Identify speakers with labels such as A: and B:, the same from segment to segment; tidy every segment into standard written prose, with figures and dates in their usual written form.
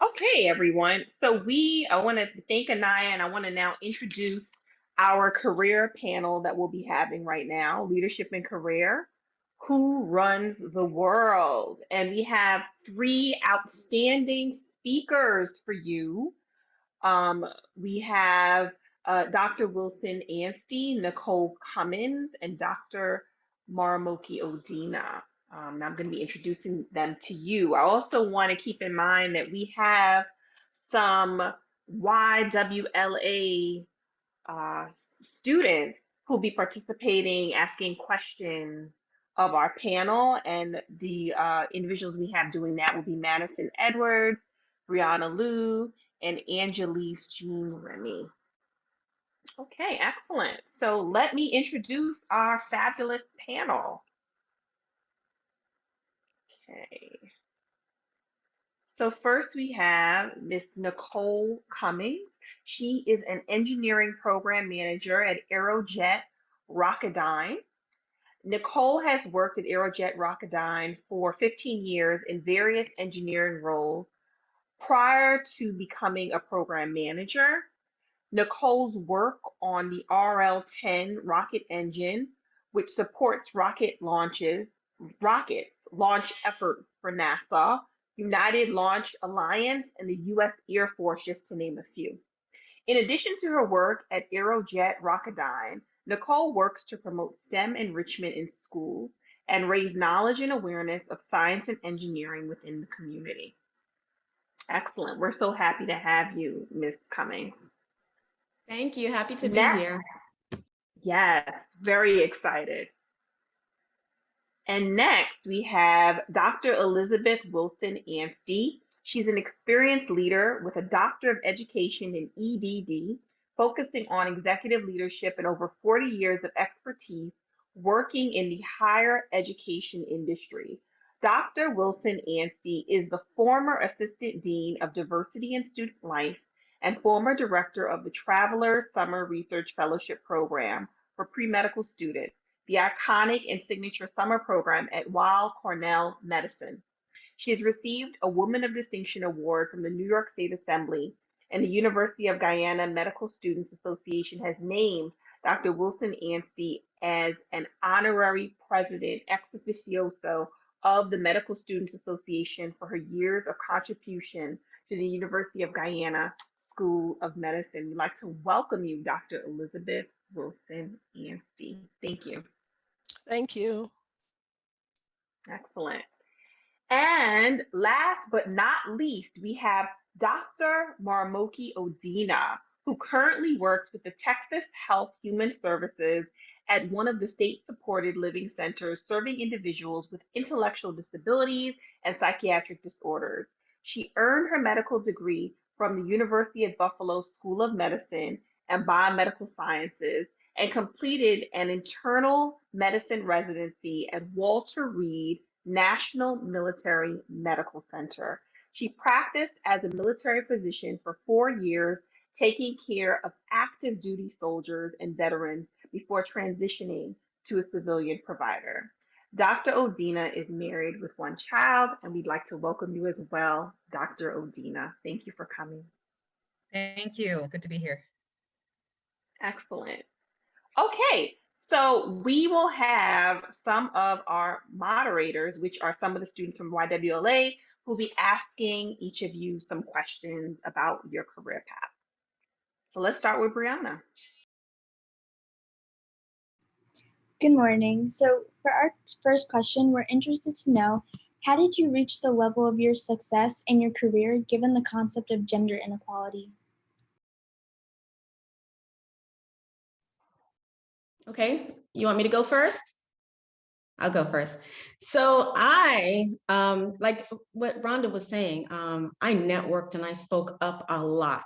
A: Okay, everyone. So I want to thank Anaya, and I want to now introduce our career panel that we'll be having right now, Leadership and Career, Who Runs the World? And we have three outstanding speakers for you. Um, we have Dr. Wilson-Anstey, Nicole Cummings, and Dr. Moromoke Odina. I'm going to be introducing them to you. I also want to keep in mind that we have some YWLA uh, students who'll be participating, asking questions of our panel, and the individuals we have doing that will be Madison Edwards, Brianna Liu, and Angelise Jean Remy. Okay, excellent. So let me introduce our fabulous panel. Okay. So first we have Miss Nicole Cummings. She is an engineering program manager at Aerojet Rocketdyne. Nicole has worked at Aerojet Rocketdyne for 15 years in various engineering roles prior to becoming a program manager. Nicole's work on the RL-10 rocket engine, which supports rockets launch efforts for NASA, United Launch Alliance, and the U.S. Air Force, just to name a few. In addition to her work at Aerojet Rocketdyne, Nicole works to promote STEM enrichment in schools and raise knowledge and awareness of science and engineering within the community. Excellent. We're so happy to have you, Ms. Cummings.
B: Thank you. Happy to be here.
A: Yes, very excited. And next we have Dr. Elizabeth Wilson-Anstey. She's an experienced leader with a Doctor of Education in EDD, focusing on executive leadership and over 40 years of expertise working in the higher education industry. Dr. Wilson-Anstey is the former Assistant Dean of Diversity and Student Life and former Director of the Traveler Summer Research Fellowship Program for pre-medical students, the iconic and signature summer program at Weill Cornell Medicine. She has received a Woman of Distinction Award from the New York State Assembly, and the University of Guyana Medical Students Association has named Dr. Wilson-Anstey as an honorary president ex officioso of the Medical Students Association for her years of contribution to the University of Guyana School of Medicine. We'd like to welcome you, Dr. Elizabeth Wilson-Anstey. Thank you.
C: Thank you.
A: Excellent. And last but not least, we have Dr. Moromoke Odina, who currently works with the Texas Health Human Services at one of the state-supported living centers serving individuals with intellectual disabilities and psychiatric disorders. She earned her medical degree from the University of Buffalo School of Medicine and Biomedical Sciences and completed an internal medicine residency at Walter Reed National Military Medical Center. She practiced as a military physician for 4 years, taking care of active duty soldiers and veterans before transitioning to a civilian provider. Dr. Odina is married with one child, and we'd like to welcome you as well, Dr. Odina. Thank you for coming.
D: Thank you. Good to be here.
A: Excellent. Okay, so we will have some of our moderators, which are some of the students from YWLA, who will be asking each of you some questions about your career path. So let's start with Brianna.
E: Good morning. So for our first question, we're interested to know, how did you reach the level of your success in your career given the concept of gender inequality?
B: Okay, you want me to go first? I'll go first. So I, like what Rhonda was saying, I networked and I spoke up a lot.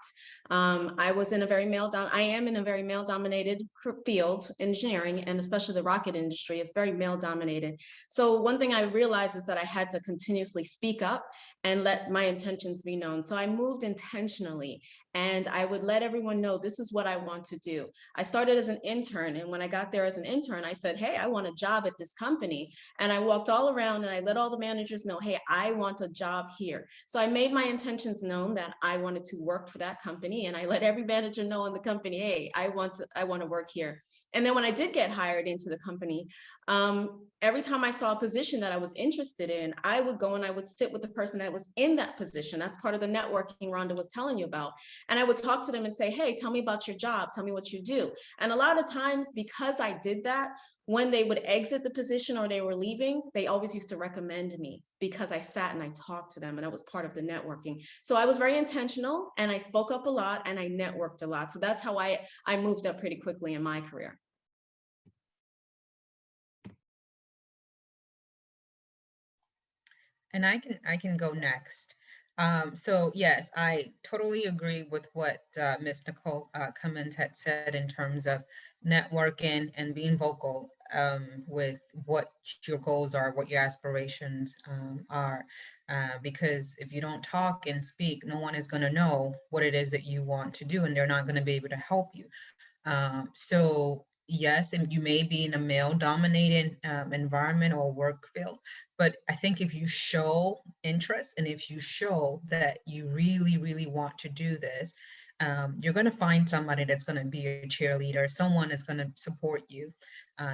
B: I was in a very I am in a very male dominated field, engineering, and especially the rocket industry is very male dominated. So one thing I realized is that I had to continuously speak up and let my intentions be known. So I moved intentionally and I would let everyone know this is what I want to do. I started as an intern, and when I got there as an intern, I said, hey, I want a job at this company. company. And I walked all around and I let all the managers know, hey, I want a job here. So I made my intentions known that I wanted to work for that company. And I let every manager know in the company, hey, I want to work here. And then when I did get hired into the company, every time I saw a position that I was interested in, I would go and I would sit with the person that was in that position. That's part of the networking Rhonda was telling you about. And I would talk to them and say, hey, tell me about your job. Tell me what you do. And a lot of times, because I did that, when they would exit the position or they were leaving, they always used to recommend me because I sat and I talked to them and I was part of the networking. So I was very intentional and I spoke up a lot and I networked a lot. So that's how I moved up pretty quickly in my career.
D: And I can go next. So yes, I totally agree with what Ms. Nicole Cummings had said in terms of networking and being vocal with what your goals are, what your aspirations are. Because if you don't talk and speak, no one is going to know what it is that you want to do, and they're not going to be able to help you. So yes, and you may be in a male-dominated environment or work field, but I think if you show interest and if you show that you really, really want to do this, you're going to find somebody that's going to be your cheerleader. Someone is going to support you.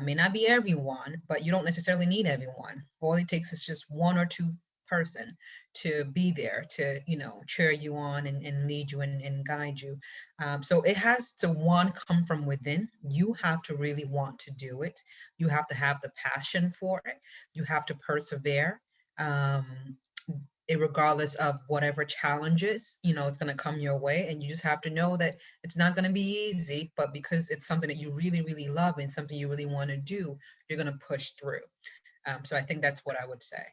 D: May not be everyone, but you don't necessarily need everyone. All it takes is just one or two person to be there to, you know, cheer you on and lead you and guide you. So it has to, one, come from within. You have to really want to do it. You have to have the passion for it. You have to persevere, regardless of whatever challenges, you know, it's going to come your way. And you just have to know that it's not going to be easy, but because it's something that you really, really love and something you really want to do, you're going to push through. So I think that's what I would say.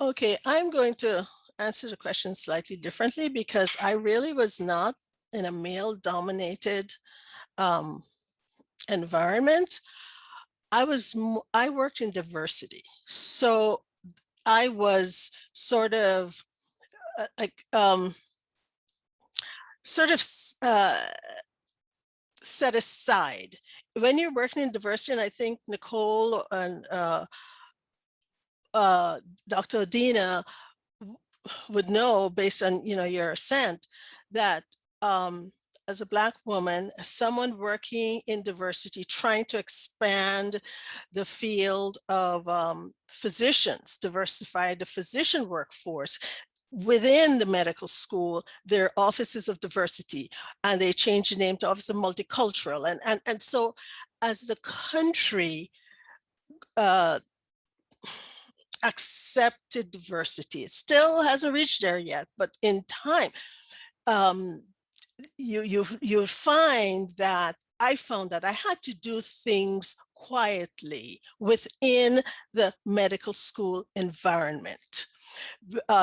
C: Okay, I'm going to answer the question slightly differently because I really was not in a male-dominated environment. I worked in diversity, so I was sort of set aside when you're working in diversity. And I think Nicole and Dr. Adina would know, based on, you know, your assent, that as a Black woman, as someone working in diversity, trying to expand the field of physicians, diversify the physician workforce, within the medical school, there are offices of diversity, and they changed the name to Office of Multicultural. And so as the country accepted diversity, it still hasn't reached there yet, but in time, you find that I found that I had to do things quietly within the medical school environment.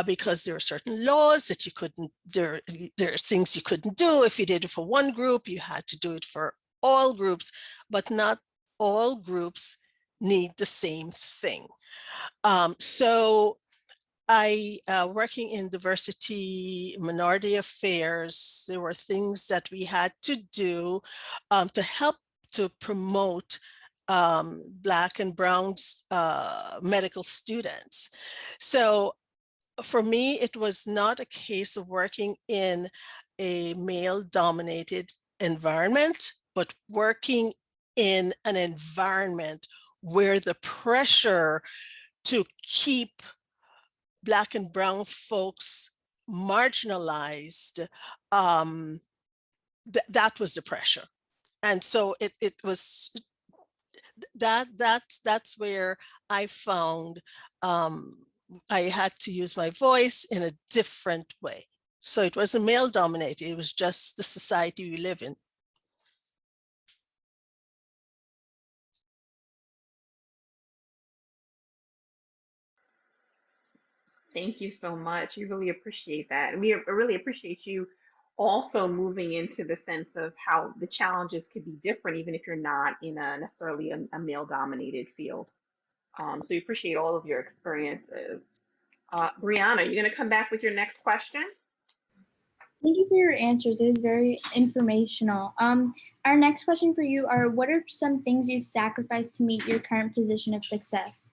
C: Because there are certain laws that you couldn't, there are things you couldn't do. If you did it for one group, you had to do it for all groups, but not all groups need the same thing. So I, working in diversity, minority affairs, there were things that we had to do to help to promote Black and Brown medical students. So for me, it was not a case of working in a male-dominated environment, but working in an environment where the pressure to keep Black and Brown folks marginalized, that was the pressure. And so it was that's where I found I had to use my voice in a different way. So it wasn't male dominated, it was just the society we live in.
A: Thank you so much. We really appreciate that. And we really appreciate you also moving into the sense of how the challenges could be different, even if you're not in a necessarily a male-dominated field. So we appreciate all of your experiences. Brianna, you're going to come back with your next question?
E: Thank you for your answers. It was very informational. Our next question for you are, what are some things you've sacrificed to meet your current position of success?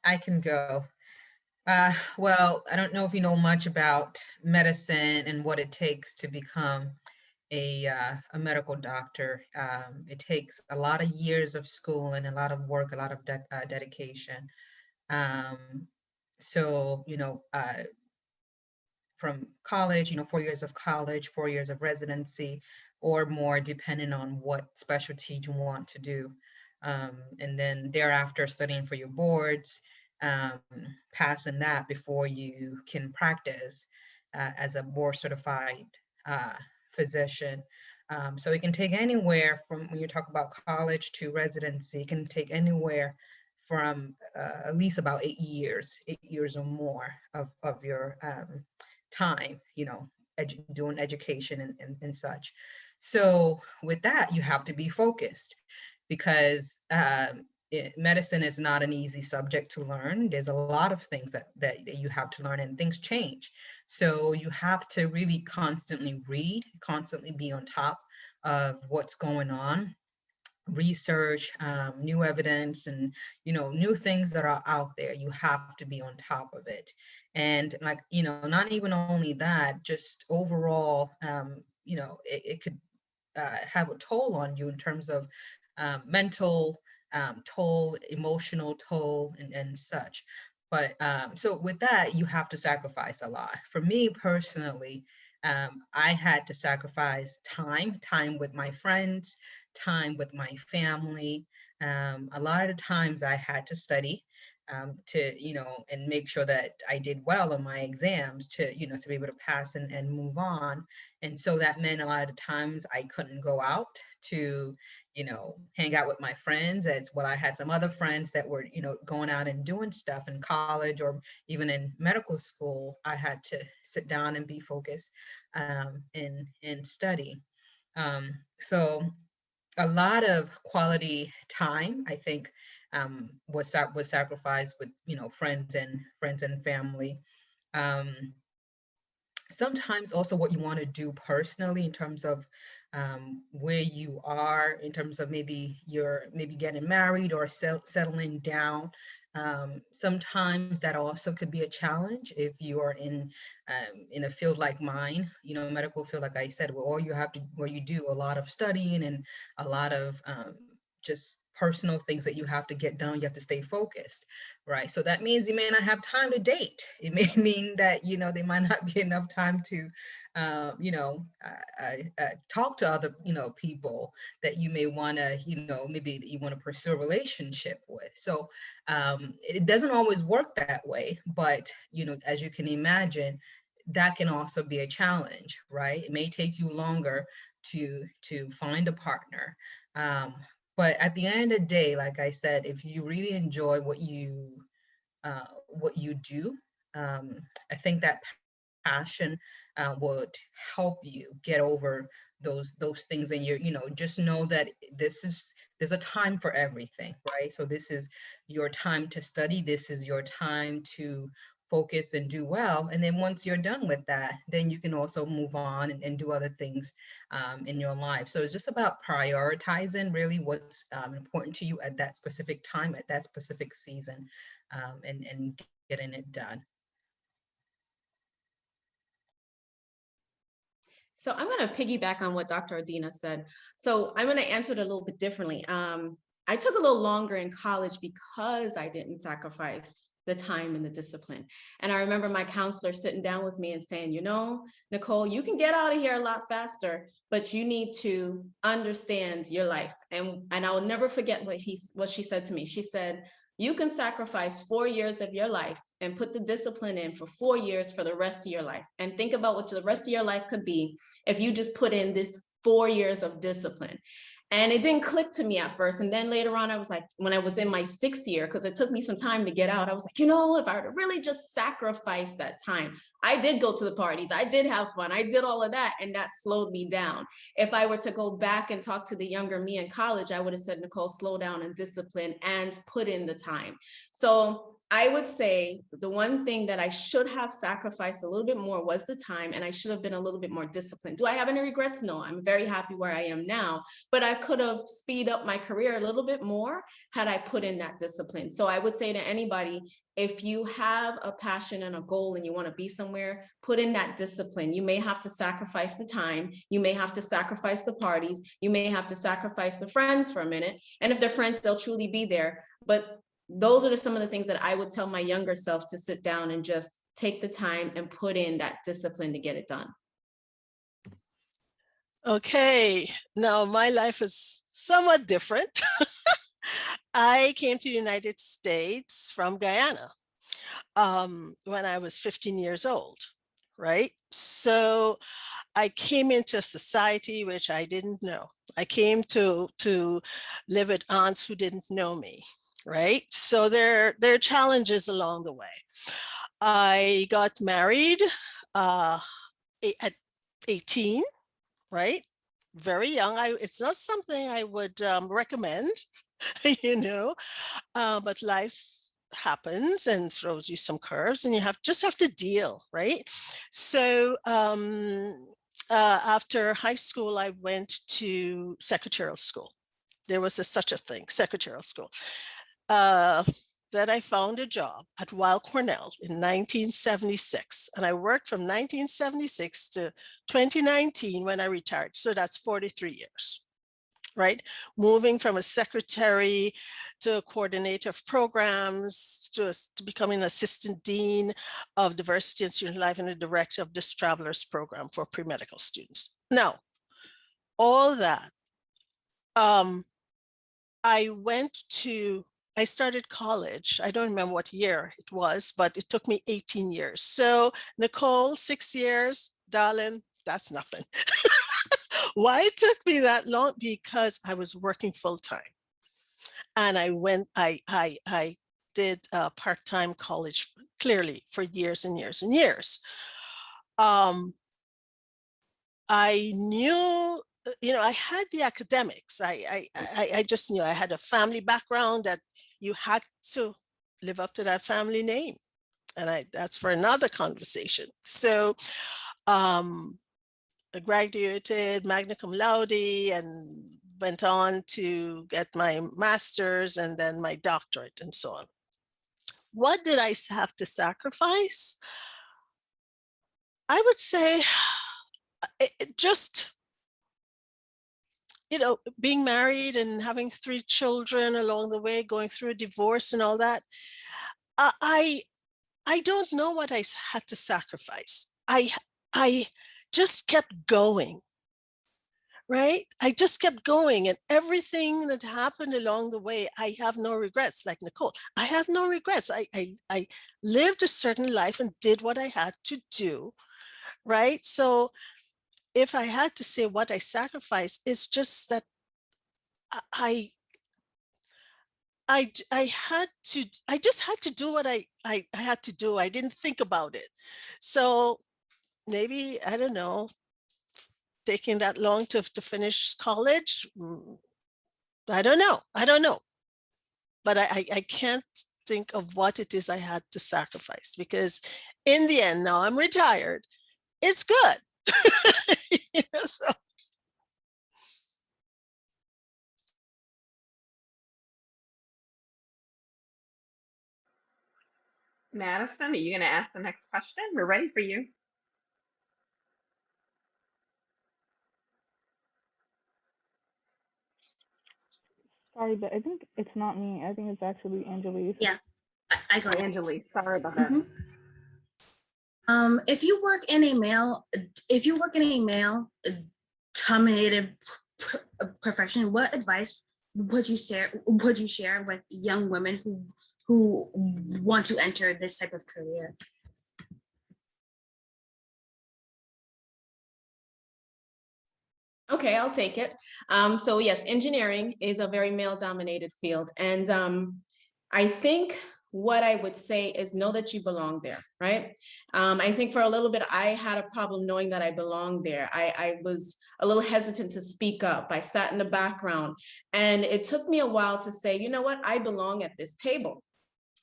D: I can go. Well, I don't know if you know much about medicine and what it takes to become a medical doctor. It takes a lot of years of school and a lot of work, a lot of dedication. So, from college, 4 years of college, 4 years of residency, or more, depending on what specialty you want to do. And then thereafter studying for your boards, passing that before you can practice as a board certified physician. So it can take anywhere from, when you talk about college to residency, it can take anywhere from at least about 8 years or more of your time, doing education and such. So with that, you have to be focused, because medicine is not an easy subject to learn. There's a lot of things that you have to learn, and things change. So you have to really constantly read, constantly be on top of what's going on, research, new evidence, and new things that are out there. You have to be on top of it. And not even only that, just overall, it could have a toll on you in terms of mental toll, emotional toll, and such. But so with that, you have to sacrifice a lot. For me personally, I had to sacrifice time with my friends, time with my family. A lot of the times I had to study to, and make sure that I did well on my exams to be able to pass and move on. And so that meant a lot of the times I couldn't go out to, hang out with my friends as well. I had some other friends that were, going out and doing stuff in college or even in medical school. I had to sit down and be focused and study. So a lot of quality time, I think, was sacrificed with friends and family. Sometimes also what you want to do personally in terms of where you are, in terms of maybe you're getting married or settling down. Sometimes that also could be a challenge if you are in a field like mine, medical field, like I said, where you do a lot of studying and a lot of just personal things that you have to get done. You have to stay focused, right? So that means you may not have time to date. It may mean that, there might not be enough time to, talk to other, people that you may want to, maybe you want to pursue a relationship with. So it doesn't always work that way, but, as you can imagine, that can also be a challenge, right? It may take you longer to find a partner. But at the end of the day, like I said, if you really enjoy what you do, I think that passion would help you get over those things. And just know that there's a time for everything, right? So this is your time to study. This is your time to focus and do well. And then once you're done with that, then you can also move on and do other things in your life. So it's just about prioritizing really what's important to you at that specific time, at that specific season, and getting it done.
B: So I'm going to piggyback on what Dr. Adina said. So I'm going to answer it a little bit differently. I took a little longer in college because I didn't sacrifice the time and the discipline. And I remember my counselor sitting down with me and saying, Nicole, you can get out of here a lot faster, but you need to understand your life. And I will never forget what she said to me. She said, you can sacrifice 4 years of your life and put the discipline in for 4 years for the rest of your life. And think about what the rest of your life could be if you just put in this 4 years of discipline. And it didn't click to me at first. And then later on, I was like, when I was in my 6th year, because it took me some time to get out, I was like, if I were to really just sacrifice that time, I did go to the parties, I did have fun, I did all of that, and that slowed me down. If I were to go back and talk to the younger me in college, I would have said, Nicole, slow down and discipline and put in the time. So I would say the one thing that I should have sacrificed a little bit more was the time, and I should have been a little bit more disciplined. Do I have any regrets? No, I'm very happy where I am now, but I could have speed up my career a little bit more had I put in that discipline. So I would say to anybody, if you have a passion and a goal and you want to be somewhere, put in that discipline. You may have to sacrifice the time. You may have to sacrifice the parties. You may have to sacrifice the friends for a minute. And if they're friends, they'll truly be there. But those are some of the things that I would tell my younger self, to sit down and just take the time and put in that discipline to get it done.
C: Okay, now my life is somewhat different. I came to the United States from Guyana when I was 15 years old, right? So I came into a society which I didn't know. I came to live with aunts who didn't know me, right? So there are challenges along the way. I got married at 18, right? Very young. It's not something I would recommend, you know, but life happens and throws you some curves, and you just have to deal, right? So after high school, I went to secretarial school. There was such a thing, secretarial school. Then I found a job at Weill Cornell in 1976. And I worked from 1976 to 2019 when I retired. So that's 43 years, right? Moving from a secretary to a coordinator of programs to becoming an assistant dean of diversity and student life and a director of this travelers program for pre-medical students. Now, all that, I started college. I don't remember what year it was, but it took me 18 years. So Nicole, 6 years, darling, that's nothing. Why it took me that long? Because I was working full time. And I did part-time college clearly for years and years and years. I knew, you know, I had the academics. I just knew I had a family background that you had to live up to that family name. And that's for another conversation. So I graduated magna cum laude and went on to get my master's and then my doctorate and so on. What did I have to sacrifice? I would say just, you know, being married and having 3 children along the way, going through a divorce and all that. I don't know what I had to sacrifice. I just kept going, right? I just kept going, and everything that happened along the way, I have no regrets. Like Nicole, I have no regrets. I lived a certain life and did what I had to do, right? So if I had to say what I sacrificed, it's just that I just had to do what I had to do. I didn't think about it. So maybe, I don't know, taking that long to finish college. I don't know. But I can't think of what it is I had to sacrifice, because in the end, now I'm retired, it's good. You know, so.
A: Madison, are you going to ask the next question? We're ready for you.
F: Sorry, but I think it's not me. I think it's actually Angelique.
G: Yeah, I got it.
A: Angelique, sorry about that.
G: If you work in a male dominated profession, what advice would you share with young women who want to enter this type of career?
B: Okay, I'll take it. So yes, engineering is a very male-dominated field. And I think what I would say is know that you belong there, right? I think for a little bit, I had a problem knowing that I belonged there. I was a little hesitant to speak up. I sat in the background, and it took me a while to say, you know what, I belong at this table.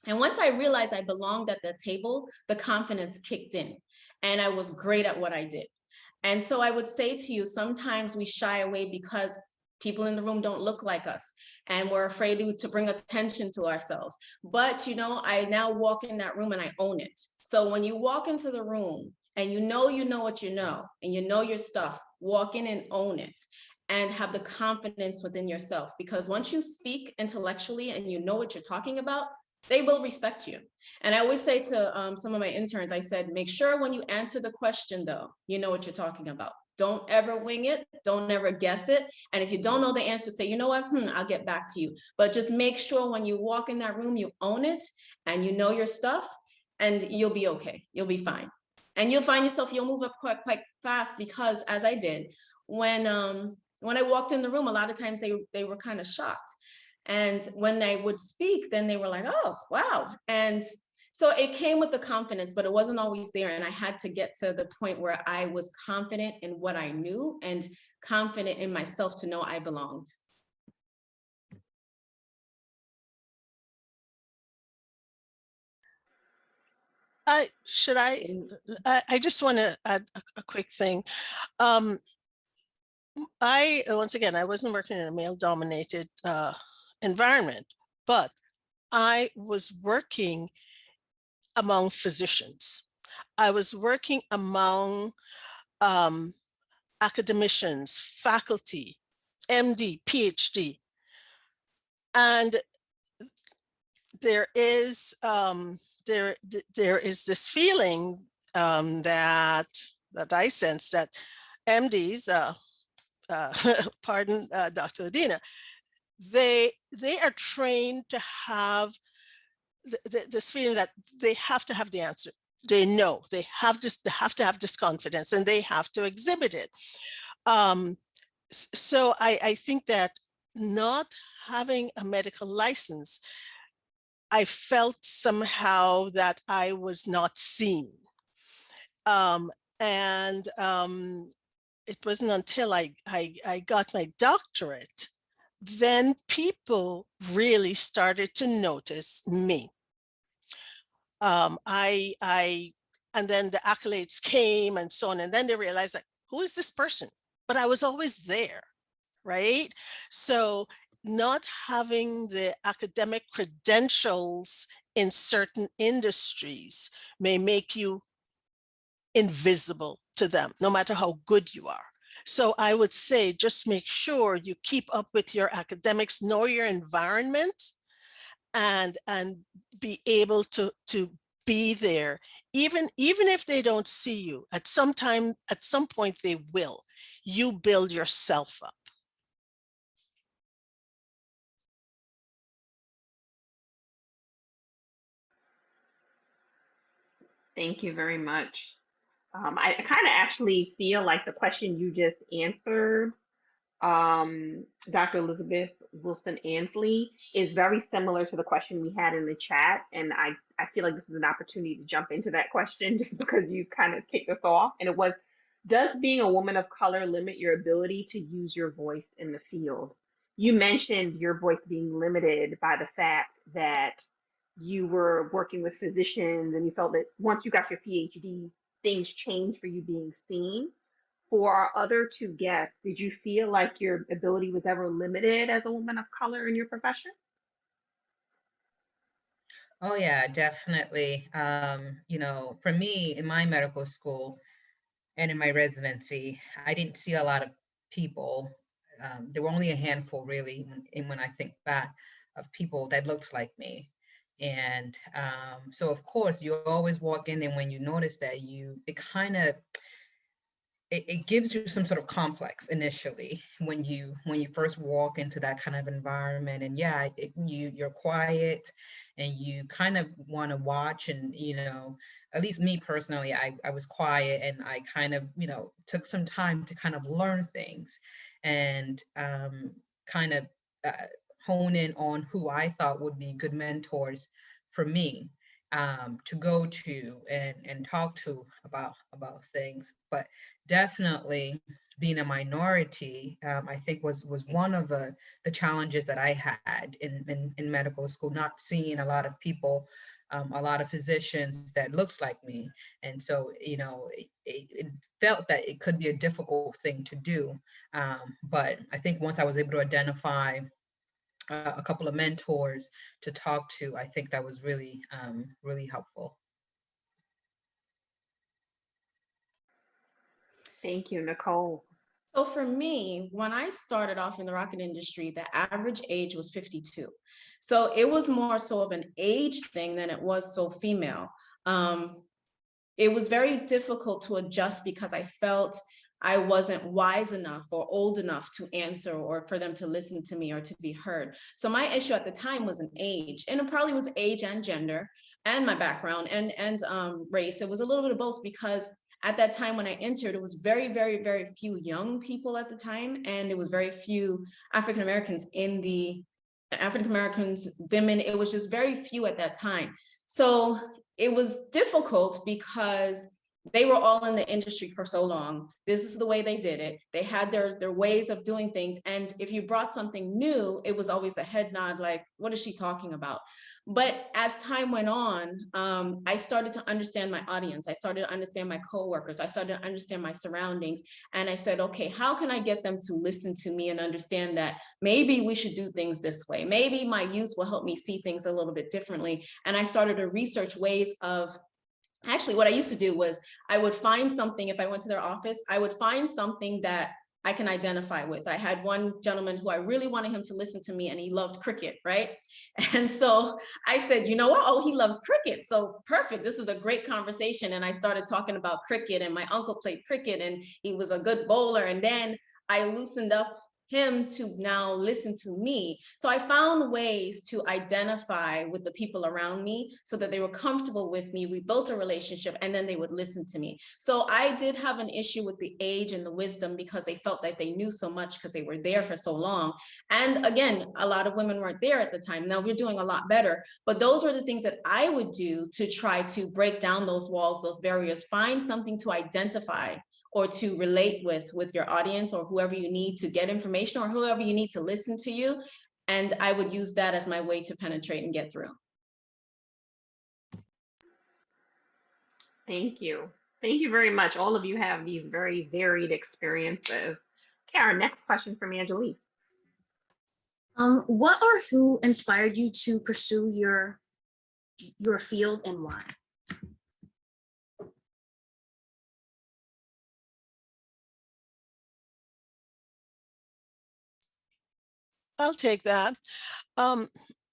B: And once I realized I belonged at the table, the confidence kicked in and I was great at what I did. And so I would say to you, sometimes we shy away because people in the room don't look like us and we're afraid to bring attention to ourselves. But you know, I now walk in that room and I own it. So when you walk into the room and you know what you know, and you know your stuff, walk in and own it and have the confidence within yourself. Because once you speak intellectually and you know what you're talking about, they will respect you. And I always say to some of my interns, I said, make sure when you answer the question though, you know what you're talking about. Don't ever wing it. Don't ever guess it. And if you don't know the answer, say, you know what, I'll get back to you. But just make sure when you walk in that room, you own it and you know your stuff and you'll be okay. You'll be fine. And you'll find yourself, you'll move up quite fast because as I did, when I walked in the room, a lot of times they were kind of shocked. And when they would speak, then they were like, oh, wow. And so it came with the confidence, but it wasn't always there. And I had to get to the point where I was confident in what I knew and confident in myself to know I belonged.
C: I just want to add a quick thing. Once again, I wasn't working in a male-dominated environment, but I was working among physicians. I was working among academicians, faculty, MD, PhD, and there is this feeling that I sense that MDs, pardon, Dr. Adina, they are trained to have this feeling that they have to have the answer. They know they have to have this confidence and they have to exhibit it. So I think that not having a medical license, I felt somehow that I was not seen. It wasn't until I got my doctorate, then people really started to notice me. And then the accolades came and so on. And then they realized, like, who is this person? But I was always there, right? So not having the academic credentials in certain industries may make you invisible to them, no matter how good you are. So I would say, just make sure you keep up with your academics, know your environment, and be able to be there, even if they don't see you. At some point they will. You build yourself up.
A: Thank you very much. I kind of actually feel like the question you just answered, Dr. Elizabeth Wilson-Anstey, is very similar to the question we had in the chat. And I feel like this is an opportunity to jump into that question just because you kind of kicked us off. And it was, does being a woman of color limit your ability to use your voice in the field? You mentioned your voice being limited by the fact that you were working with physicians and you felt that once you got your PhD, things changed for you being seen. For our other two guests, did you feel like your ability was ever limited as a woman of color in your profession?
D: Oh yeah, definitely. You know, for me in my medical school and in my residency, I didn't see a lot of people. There were only a handful really, and when I think back, of people that looked like me. And so of course you always walk in, and when you notice that, it kind of, it gives you some sort of complex initially when you first walk into that kind of environment. And yeah, you're quiet and you kind of want to watch, and you know, at least me personally, I was quiet and I kind of, you know, took some time to kind of learn things and kind of hone in on who I thought would be good mentors for me to go to and talk to about things. But definitely being a minority, I think was one of the challenges that I had in medical school, not seeing a lot of people, a lot of physicians that looks like me. And so, it felt that it could be a difficult thing to do. But I think once I was able to identify a couple of mentors to talk to, I think that was really, really helpful.
A: Thank you, Nicole.
B: So for me, when I started off in the rocket industry, the average age was 52. So it was more so of an age thing than it was so female. It was very difficult to adjust because I felt I wasn't wise enough or old enough to answer or for them to listen to me or to be heard. So my issue at the time was an age, and it probably was age and gender and my background and race. It was a little bit of both, because at that time when I entered, it was very, very, very few young people at the time, and it was very few African Americans in the African Americans, women. It was just very few at that time. So it was difficult because they were all in the industry for so long. This is the way they did it. They had their ways of doing things. And if you brought something new, it was always the head nod, like, what is she talking about? But as time went on, I started to understand my audience. I started to understand my coworkers. I started to understand my surroundings. And I said, okay, how can I get them to listen to me and understand that maybe we should do things this way? Maybe my youth will help me see things a little bit differently. And I started to research ways of, actually what I used to do was I would find something, if I went to their office, I would find something that I can identify with. I had one gentleman who I really wanted him to listen to me, and he loved cricket, right? And so I said, you know what? Oh, he loves cricket. So perfect. This is a great conversation. And I started talking about cricket, and my uncle played cricket and he was a good bowler. And then I loosened up him to now listen to me. So I found ways to identify with the people around me so that they were comfortable with me. We built a relationship, and then they would listen to me. So I did have an issue with the age and the wisdom, because they felt like they knew so much because they were there for so long. And again, a lot of women weren't there at the time. Now we're doing a lot better, but those were the things that I would do to try to break down those walls, those barriers, find something to identify or to relate with your audience, or whoever you need to get information, or whoever you need to listen to you. And I would use that as my way to penetrate and get through.
A: Thank you. Thank you very much. All of you have these very varied experiences. Karen, next question from Angelique.
G: What or who inspired you to pursue your field, and why?
C: I'll take that. As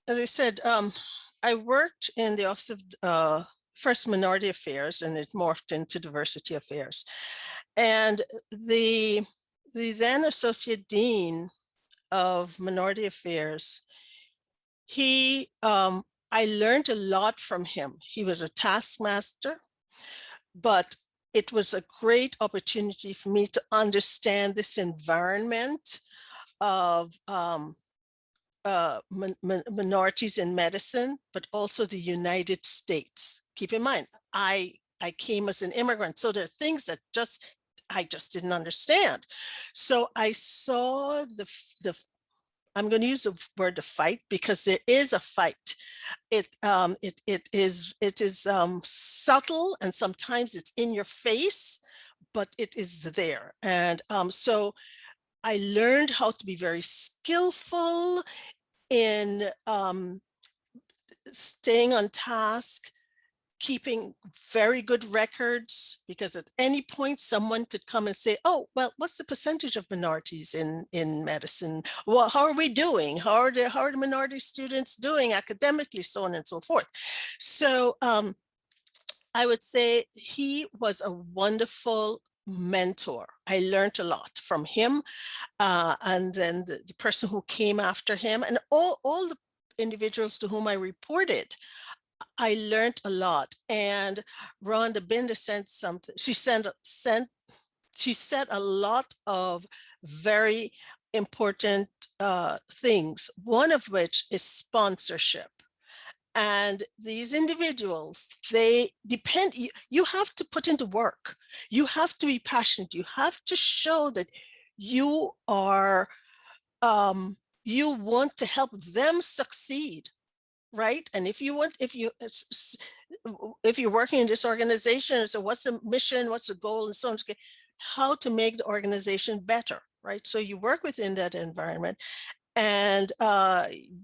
C: I said, I worked in the Office of first Minority Affairs, and it morphed into Diversity Affairs. And the then Associate Dean of Minority Affairs, I learned a lot from him. He was a taskmaster, but it was a great opportunity for me to understand this environment of minorities in medicine, but also the United States. Keep in mind, I came as an immigrant, so there are things that I just didn't understand. So I saw I'm going to use the word "the fight" because there is a fight. It is subtle, and sometimes it's in your face, but it is there. And so I learned how to be very skillful in staying on task, keeping very good records, because at any point someone could come and say, oh, well, what's the percentage of minorities in medicine? Well, how are we doing? How are the minority students doing academically, so on and so forth. So I would say he was a wonderful mentor. I learned a lot from him, and then the person who came after him, and all the individuals to whom I reported. I learned a lot. And Rhonda Binder sent something. She said a lot of very important things, one of which is sponsorship. And these individuals, they depend, you have to put into work. You have to be passionate. You have to show that you are, you want to help them succeed, right? And if you're working in this organization, so what's the mission, what's the goal, and so on, how to make the organization better, right? So you work within that environment, and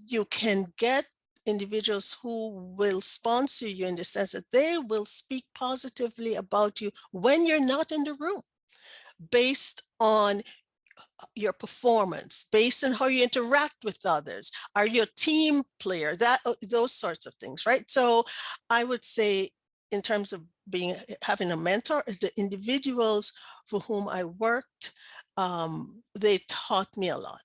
C: you can get individuals who will sponsor you in the sense that they will speak positively about you when you're not in the room, based on your performance, based on how you interact with others. Are you a team player? Those sorts of things, right? So I would say, in terms of having a mentor, is the individuals for whom I worked, they taught me a lot.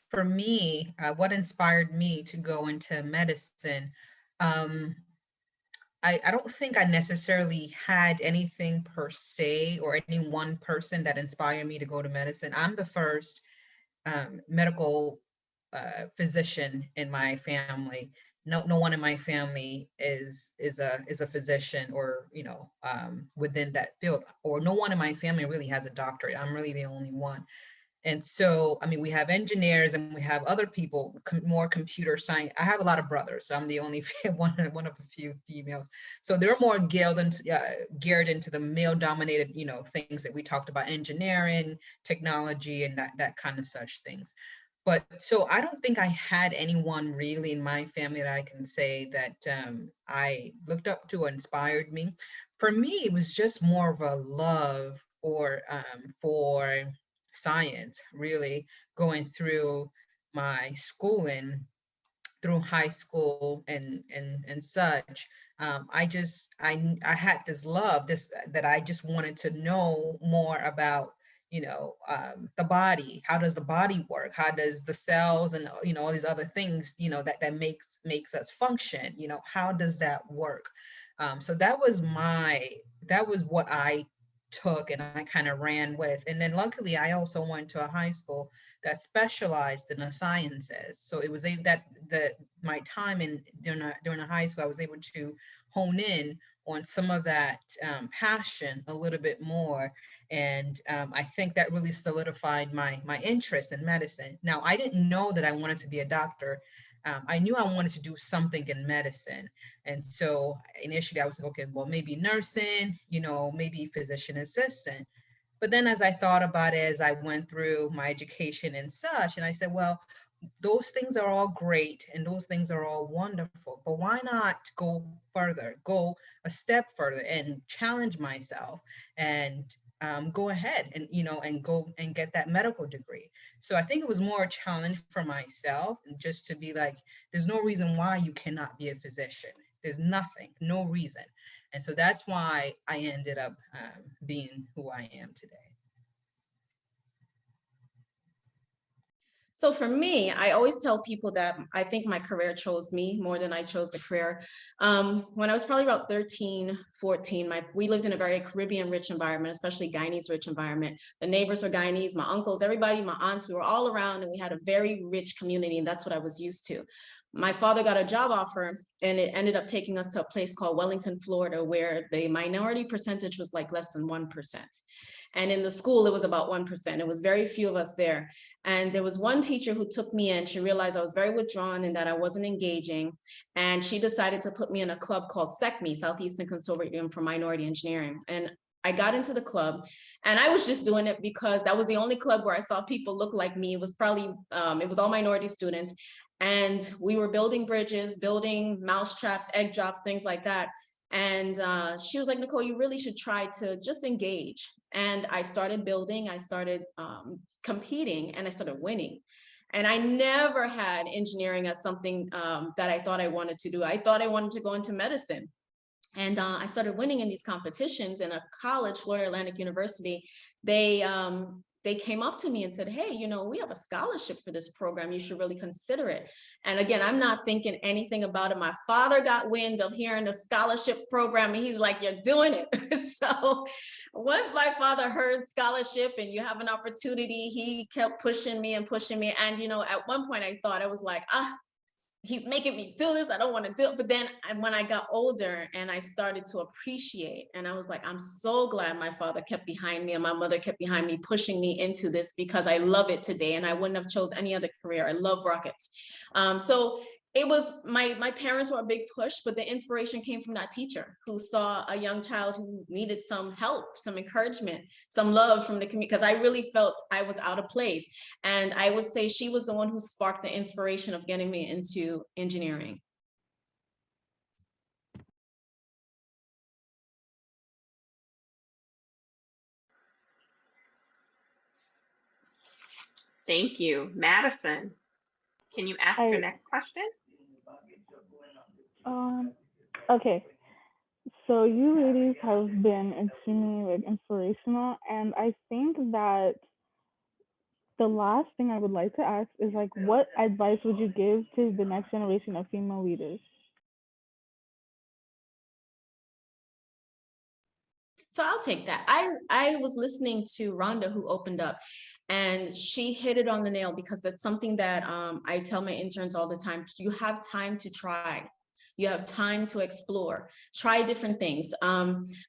D: For me, what inspired me to go into medicine, I don't think I necessarily had anything per se, or any one person that inspired me to go to medicine. I'm the first medical physician in my family. No one in my family is a physician, or within that field, or no one in my family really has a doctorate. I'm really the only one. And so, I mean, we have engineers and we have other people, more computer science. I have a lot of brothers, so I'm the only one of a few females. So they're more geared into the male-dominated, things that we talked about, engineering, technology, and that kind of such things. But so I don't think I had anyone really in my family that I can say that I looked up to or inspired me. For me, it was just more of a love for science, really, going through my schooling, through high school and such. I had this love, that I just wanted to know more about, the body. How does the body work? How does the cells and all these other things, that makes us function? How does that work? So that was what I took, and I kind of ran with. And then luckily I also went to a high school that specialized in the sciences. So it was my time during the high school, I was able to hone in on some of that passion a little bit more. And I think that really solidified my interest in medicine. Now, I didn't know that I wanted to be a doctor. I knew I wanted to do something in medicine. And so initially I was like, okay, well, maybe nursing, maybe physician assistant. But then as I thought about it, as I went through my education and such, and I said, well, those things are all great and those things are all wonderful, but why not go further, go a step further and challenge myself and go ahead and, and go and get that medical degree. So I think it was more a challenge for myself, just to be like, there's no reason why you cannot be a physician. There's nothing, no reason. And so that's why I ended up being who I am today.
B: So for me, I always tell people that I think my career chose me more than I chose the career. When I was probably about 13, 14, we lived in a very Caribbean rich environment, especially Guyanese rich environment. The neighbors were Guyanese, my uncles, everybody, my aunts, we were all around, and we had a very rich community, and that's what I was used to. My father got a job offer, and it ended up taking us to a place called Wellington, Florida, where the minority percentage was like less than 1%. And in the school, it was about 1%. It was very few of us there. And there was one teacher who took me in. She realized I was very withdrawn and that I wasn't engaging. And she decided to put me in a club called SECME, Southeastern Consortium for Minority Engineering. And I got into the club, and I was just doing it because that was the only club where I saw people look like me. It was probably, it was all minority students. And we were building bridges, building mousetraps, egg drops, things like that. And she was like, Nicole, you really should try to just engage. And I started building, I started competing, and I started winning. And I never had engineering as something that I thought I wanted to do. I thought I wanted to go into medicine. And I started winning in these competitions in a college, Florida Atlantic University. They they came up to me and said, hey, you know, we have a scholarship for this program. You should really consider it. And again, I'm not thinking anything about it. My father got wind of hearing the scholarship program and he's like, you're doing it. So once my father heard scholarship and you have an opportunity, he kept pushing me and pushing me. And, you know, at one point I thought, I was like, he's making me do this. I don't want to do it. But then when I got older and I started to appreciate, and I was like, I'm so glad my father kept behind me and my mother kept behind me, pushing me into this, because I love it today. And I wouldn't have chose any other career. I love rockets. So it was, my parents were a big push, but the inspiration came from that teacher who saw a young child who needed some help, some encouragement, some love from the community, because I really felt I was out of place. And I would say she was the one who sparked the inspiration of getting me into engineering.
A: Thank you. Madison, can you ask your next question?
F: Okay. So you ladies have been extremely like inspirational, and I think that the last thing I would like to ask is like, what advice would you give to the next generation of female leaders?
B: So I'll take that. I was listening to Rhonda, who opened up, and she hit it on the nail, because that's something that I tell my interns all the time. You have time to try. You have time to explore, try different things.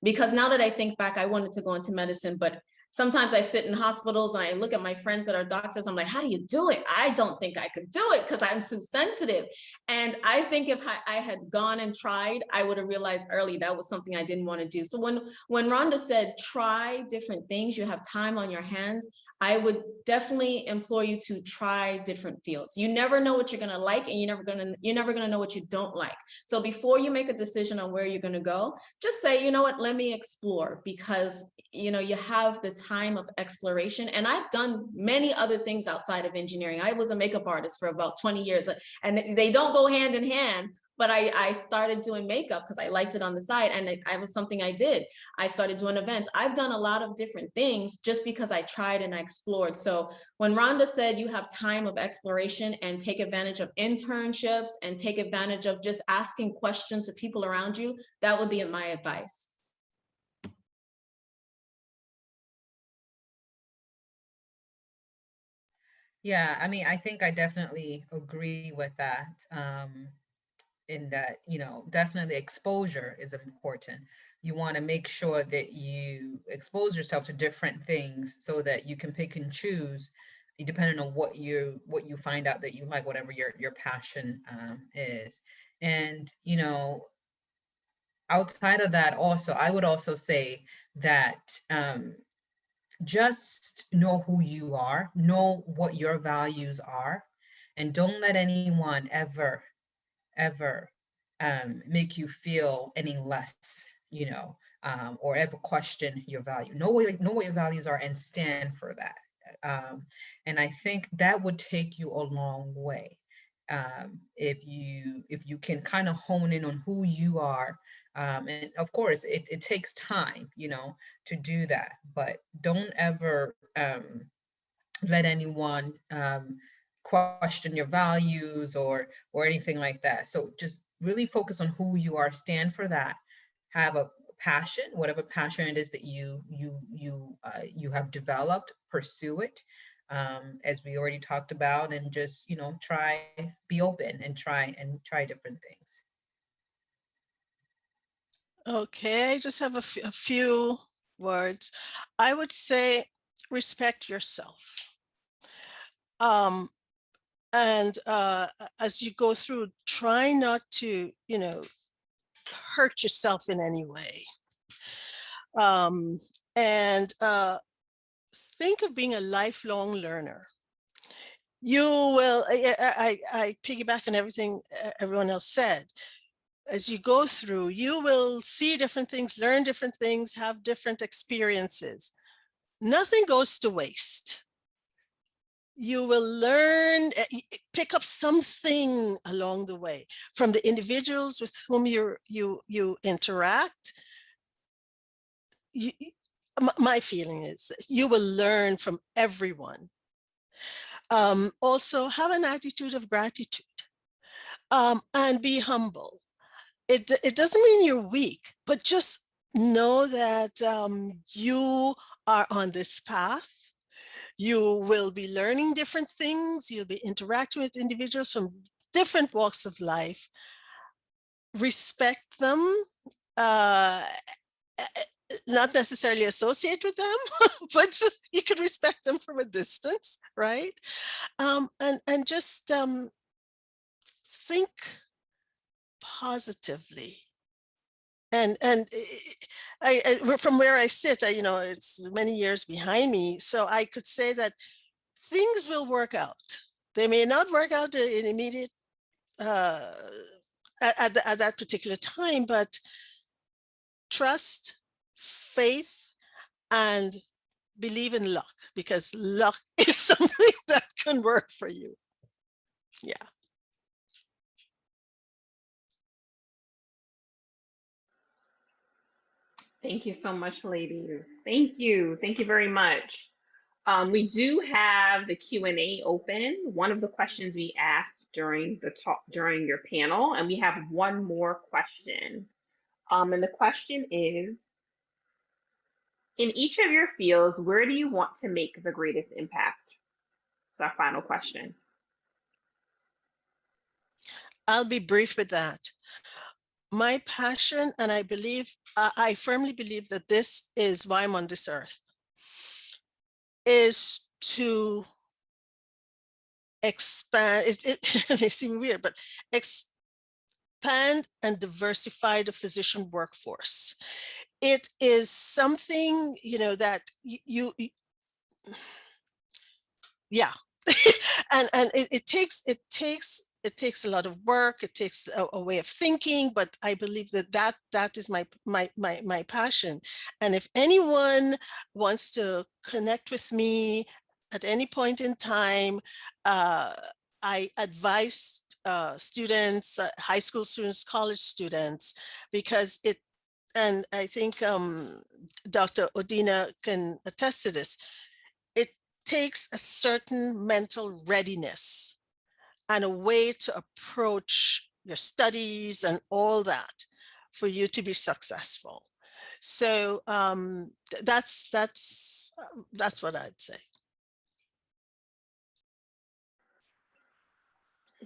B: Because now that I think back, I wanted to go into medicine, but sometimes I sit in hospitals and I look at my friends that are doctors. I'm like, how do you do it? I don't think I could do it because I'm too sensitive. And I think if I had gone and tried, I would have realized early that was something I didn't want to do. So when Rhonda said, try different things, you have time on your hands, I would definitely implore you to try different fields. You never know what you're going to like, and you're never going to know what you don't like. So before you make a decision on where you're going to go, just say, you know what, let me explore, because you know, you have the time of exploration. And I've done many other things outside of engineering. I was a makeup artist for about 20 years, and they don't go hand in hand, but I started doing makeup because I liked it on the side, and it was something I did. I started doing events. I've done a lot of different things just because I tried and I explored. So when Rhonda said you have time of exploration and take advantage of internships and take advantage of just asking questions to people around you, that would be my advice.
D: Yeah, I mean, I think I definitely agree with that. In that, you know, definitely exposure is important. You want to make sure that you expose yourself to different things so that you can pick and choose depending on what you find out that you like, whatever your passion is. And, you know, outside of that, also, I would also say that just know who you are, know what your values are, and don't let anyone ever make you feel any less, you know, or ever question your value. Know what your values are and stand for that. And I think that would take you a long way. If you can kind of hone in on who you are. And of course, it takes time, you know, to do that, but don't ever let anyone question your values or anything like that. So just really focus on who you are, stand for that, have a passion, whatever passion it is that you have developed, pursue it, as we already talked about, and just, you know, be open and try different things.
C: Okay, I just have a few words. I would say respect yourself. And as you go through, try not to, you know, hurt yourself in any way. And think of being a lifelong learner. You will, I piggyback on everything everyone else said. As you go through, you will see different things, learn different things, have different experiences. Nothing goes to waste. You will learn, pick up something along the way from the individuals with whom you interact. my feeling is you will learn from everyone. Also, have an attitude of gratitude, and be humble. It doesn't mean you're weak, but just know that you are on this path. You will be learning different things. You'll be interacting with individuals from different walks of life. Respect them, uh, not necessarily associate with them, but just you could respect them from a distance, right? And just think positively. And from where I sit, it's many years behind me, so I could say that things will work out. They may not work out in immediate at that particular time, but trust, faith, and believe in luck, because luck is something that can work for you. Yeah.
A: Thank you so much, ladies. Thank you. Thank you very much. We do have the Q&A open. One of the questions we asked during the talk, during your panel, and we have one more question. And the question is, in each of your fields, where do you want to make the greatest impact? It's our final question.
C: I'll be brief with that. My passion, and I firmly believe that this is why I'm on this earth, is to expand, it may seem weird, but expand and diversify the physician workforce. It is something, that yeah. and it takes a lot of work. It takes a way of thinking, but I believe that is my passion. And if anyone wants to connect with me at any point in time, I advise students, high school students, college students, because and I think Dr. Odina can attest to this, it takes a certain mental readiness and a way to approach your studies and all that for you to be successful. So that's what I'd say.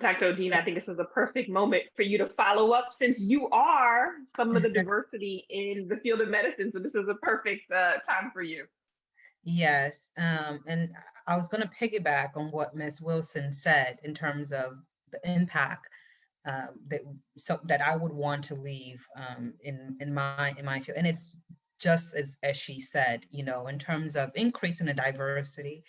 A: Dr. Odina, I think this is a perfect moment for you to follow up, since you are some of the diversity in the field of medicine. So this is a perfect time for you.
D: Yes, and I was going to piggyback on what Ms. Wilson said in terms of the impact that I would want to leave in my field, and it's just as she said, in terms of increasing the diversity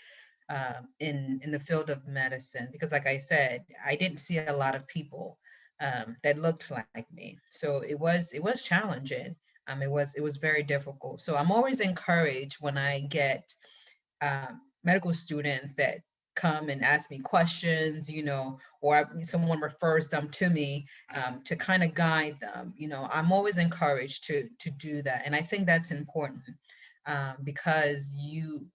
D: in the field of medicine, because like I said, I didn't see a lot of people that looked like me, so it was challenging. It was very difficult. So I'm always encouraged when I get medical students that come and ask me questions, or someone refers them to me to kind of guide them. I'm always encouraged to do that, and I think that's important because you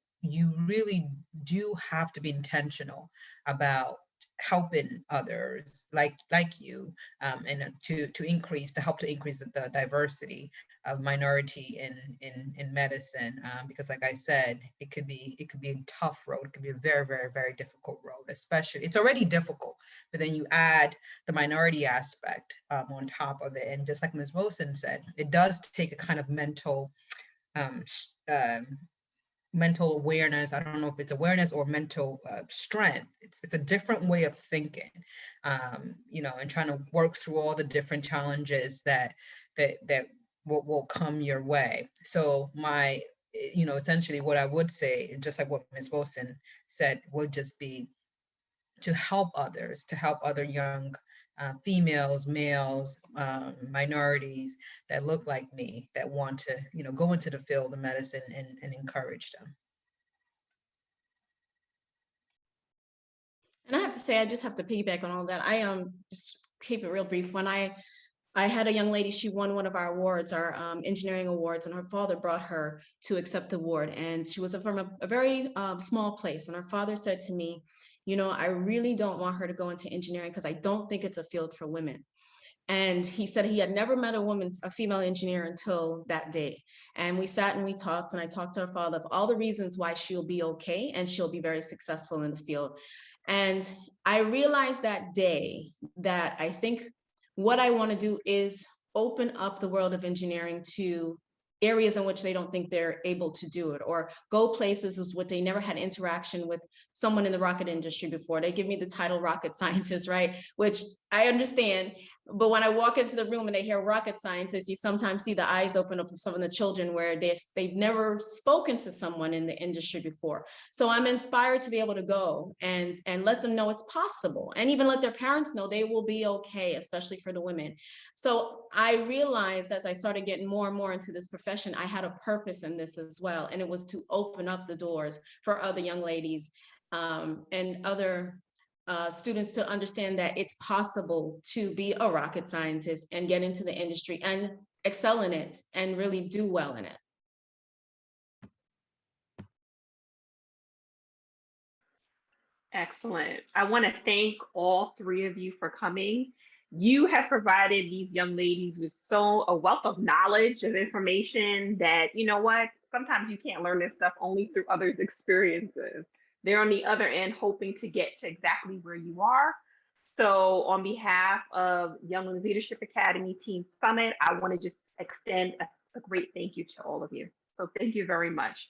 D: really do have to be intentional about helping others like you, and to help to increase the diversity of minority in medicine, because like I said, it could be a tough road. It could be a very, very, very difficult road. Especially, it's already difficult, but then you add the minority aspect on top of it. And just like Ms. Wilson said, it does take a kind of mental awareness. I don't know if it's awareness or mental strength. It's a different way of thinking, and trying to work through all the different challenges that will come your way. So essentially what I would say, just like what Ms. Wilson said, would just be to help others, to help other young females, males, minorities that look like me, that want to, go into the field of medicine, and encourage them.
B: And I have to say, I just have to piggyback on all that. I just keep it real brief. When I I had a young lady, she won one of our awards, our engineering awards, and her father brought her to accept the award. And she was from a very small place. And her father said to me, you know, I really don't want her to go into engineering because I don't think it's a field for women. And he said he had never met a woman, a female engineer, until that day. And we sat and we talked, and I talked to her father of all the reasons why she'll be okay and she'll be very successful in the field. And I realized that day that I think what I want to do is open up the world of engineering to areas in which they don't think they're able to do it, or go places with what they never had interaction with someone in the rocket industry before. They give me the title rocket scientist, right? Which I understand. But when I walk into the room and they hear rocket scientists, you sometimes see the eyes open up of some of the children where they've never spoken to someone in the industry before. So I'm inspired to be able to go and let them know it's possible, and even let their parents know they will be okay, especially for the women. So I realized as I started getting more and more into this profession, I had a purpose in this as well. And it was to open up the doors for other young ladies and other students to understand that it's possible to be a rocket scientist and get into the industry and excel in it and really do well in it.
A: Excellent. I want to thank all three of you for coming. You have provided these young ladies with a wealth of knowledge, of information that, you know what, sometimes you can't learn this stuff only through others' experiences. They're on the other end hoping to get to exactly where you are. So on behalf of Young Women's Leadership Academy Teen Summit, I want to just extend a great thank you to all of you. So thank you very much.